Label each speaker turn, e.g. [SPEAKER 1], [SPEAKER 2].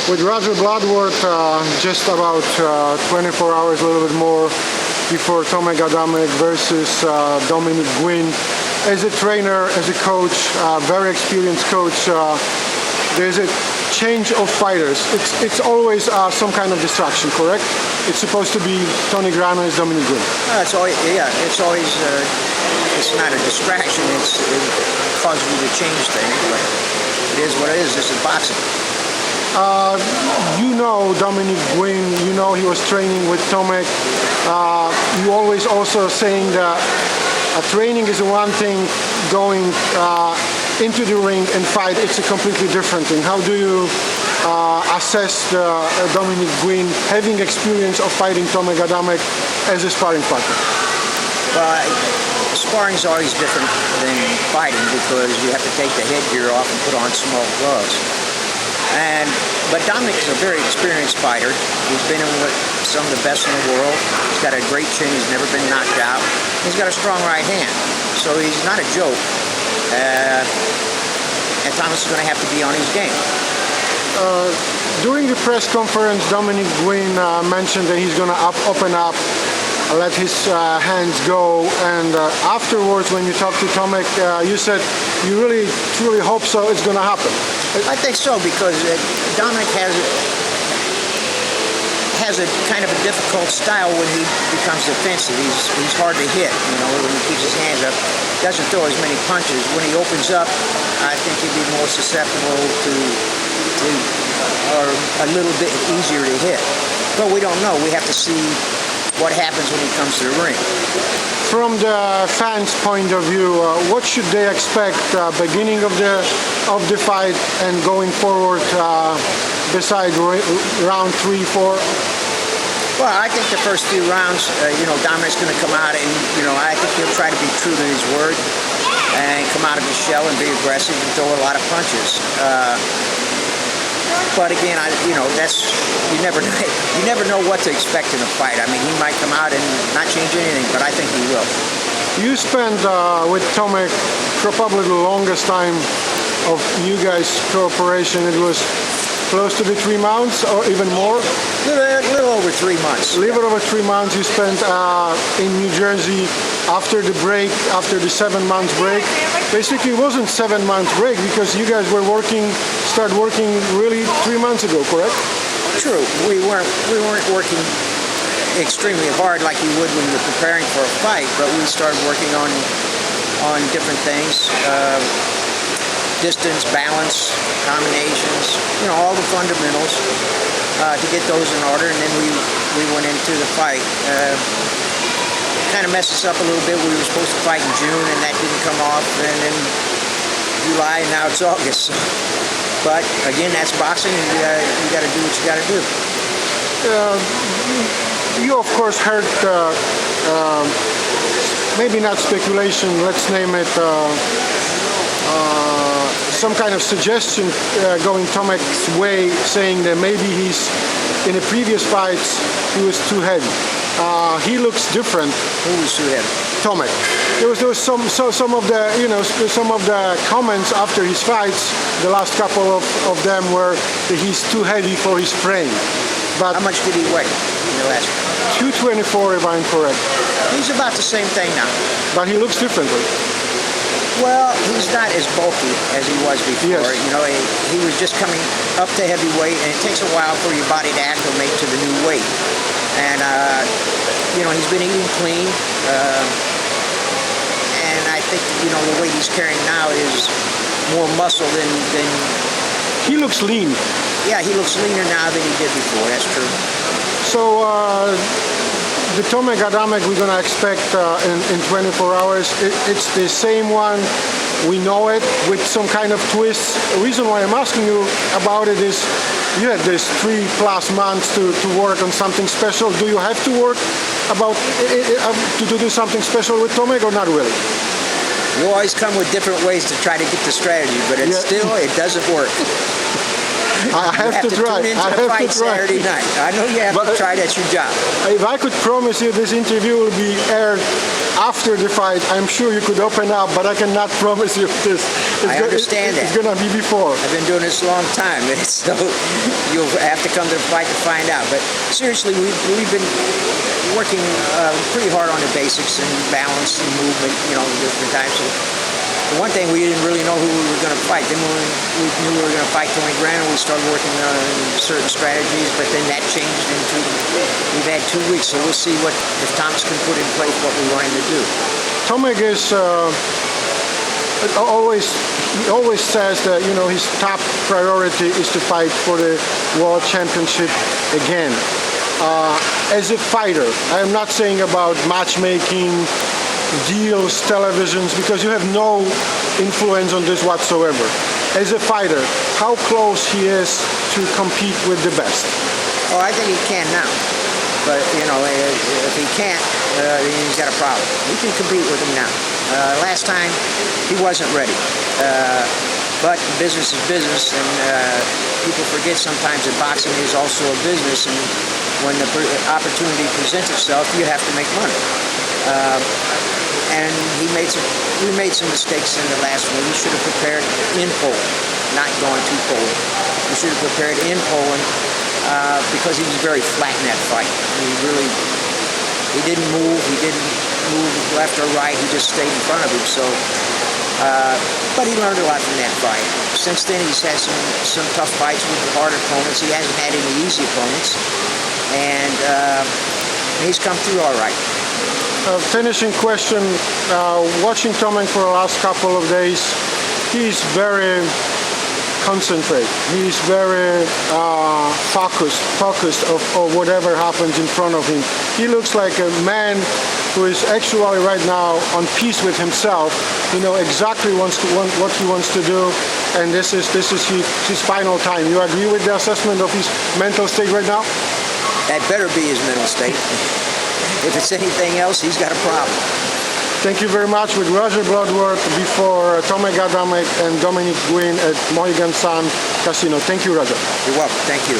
[SPEAKER 1] with Roger Bloodworth just about 24 hours, a little bit more before Tomek Adamek versus Dominic Guinn. As a trainer, as a coach, very experienced coach, there's a change of fighters. It's always some kind of distraction, correct? It's supposed to be Tony Grano as Dominic Guinn.
[SPEAKER 2] It's always, it's not a distraction, it causes you to change things, but it is what it is. This is boxing.
[SPEAKER 1] You know Dominic Guinn, you know he was training with Tomek. You always also saying that training is one thing, going into the ring and fight, it's a completely different thing. How do you assess Dominic Guinn having experience of fighting Tomek Adamek as a sparring partner?
[SPEAKER 2] Well, sparring is always different than fighting because you have to take the headgear off and put on small gloves. But Dominic is a very experienced fighter. He's been in with some of the best in the world. He's got a great chin. He's never been knocked out. He's got a strong right hand. So he's not a joke. And Thomas is going to have to be on his game.
[SPEAKER 1] During the press conference, Dominic Guinn mentioned that he's going to open up, let his hands go, and afterwards when you talked to Tomek, you said you really truly hope so it's going to happen.
[SPEAKER 2] I think so, because Dominic has a kind of a difficult style when he becomes defensive. He's hard to hit, you know, when he keeps his hands up. Doesn't throw as many punches. When he opens up, I think he'd be more susceptible to or a little bit easier to hit. But we don't know. We have to see what happens when he comes to the ring.
[SPEAKER 1] From the fans' point of view, what should they expect beginning of the fight and going forward besides round 3, 4?
[SPEAKER 2] Well, I think the first few rounds, Dominic's going to come out and, I think he'll try to be true to his word and come out of his shell and be aggressive and throw a lot of punches. But again, you never know what to expect in a fight. I mean, he might come out and not change anything, but I think he will.
[SPEAKER 1] You spent with Tomek probably the longest time of you guys' cooperation. It was close to the 3 months or even more?
[SPEAKER 2] A little over 3 months.
[SPEAKER 1] A little over 3 months you spent in New Jersey after the break, after the 7-month break. Basically it wasn't 7-month break because you guys started working really 3 months ago, correct?
[SPEAKER 2] True. We weren't working extremely hard like you would when you're preparing for a fight, but we started working on different things. Distance, balance, combinations, all the fundamentals to get those in order, and then we went into the fight. Kind of messed us up a little bit. We were supposed to fight in June, and that didn't come off, and then July, and now it's August. But again, that's boxing, and you got to do what you got to do.
[SPEAKER 1] You of course heard maybe not speculation, let's name it some kind of suggestion going Tomek's way, saying that maybe in the previous fights he was too heavy. He looks different.
[SPEAKER 2] Who was too heavy?
[SPEAKER 1] Tomek. There was some of the comments after his fights. The last couple of them were that he's too heavy for his frame. But
[SPEAKER 2] how much did he weigh in the last one?
[SPEAKER 1] 224, if I'm correct.
[SPEAKER 2] He's about the same thing now.
[SPEAKER 1] But he looks differently.
[SPEAKER 2] Well, he's not as bulky as he was before.
[SPEAKER 1] Yes.
[SPEAKER 2] He was just coming up to heavyweight, and it takes a while for your body to acclimate to the new weight. And, he's been eating clean. And I think, the weight he's carrying now is more muscle than...
[SPEAKER 1] He looks lean.
[SPEAKER 2] Yeah, he looks leaner now than he did before. That's true.
[SPEAKER 1] So, the Tomek Adamek we're going to expect in 24 hours, it's the same one, we know it, with some kind of twist. The reason why I'm asking you about it is you had this 3+ months to work on something special. Do you have to work to do something special with Tomek or not really?
[SPEAKER 2] You always come with different ways to try to get the strategy, but it doesn't work.
[SPEAKER 1] I have to try.
[SPEAKER 2] Tune into the fight Saturday night. I know you have to try. That's your job.
[SPEAKER 1] If I could promise you this interview will be aired after the fight, I'm sure you could open up, but I cannot promise you this.
[SPEAKER 2] I understand that.
[SPEAKER 1] It's going to be before.
[SPEAKER 2] I've been doing this a long time, so you'll have to come to the fight to find out. But seriously, we've been working pretty hard on the basics and balance and movement, different types of. The one thing, we didn't really know who we were going to fight. Then when we knew we were going to fight Tony Grant, we started working on certain strategies, but then that changed into, we've had 2 weeks, so we'll see if Thomas can put in place what we want him to do.
[SPEAKER 1] Tomek is he always says that his top priority is to fight for the world championship again. As a fighter, I am not saying about matchmaking, deals, televisions, because you have no influence on this whatsoever. As a fighter, how close he is to compete with the best?
[SPEAKER 2] Oh, I think he can now. But, if he can't, then he's got a problem. We can compete with him now. Last time, he wasn't ready. But business is business, and people forget sometimes that boxing is also a business, and when the opportunity presents itself, you have to make money. And we made some mistakes in the last one. We should have prepared in Poland, not going to Poland. We should have prepared in Poland because he was very flat in that fight. He didn't move. He didn't move left or right. He just stayed in front of him. So, but he learned a lot from that fight. Since then, he's had some tough fights with the hard opponents. He hasn't had any easy opponents, and he's come through all right.
[SPEAKER 1] Finishing question, watching Tomek for the last couple of days, he's very concentrated. He's very focused of whatever happens in front of him. He looks like a man who is actually right now on peace with himself. Exactly what he wants to do, and this is his final time. You agree with the assessment of his mental state right now?
[SPEAKER 2] That better be his mental state. If it's anything else, he's got a problem.
[SPEAKER 1] Thank you very much. With Roger Bloodworth before Tomek Adamek and Dominic Guinn at Mohegan Sun Casino. Thank you, Roger.
[SPEAKER 2] You're welcome. Thank you.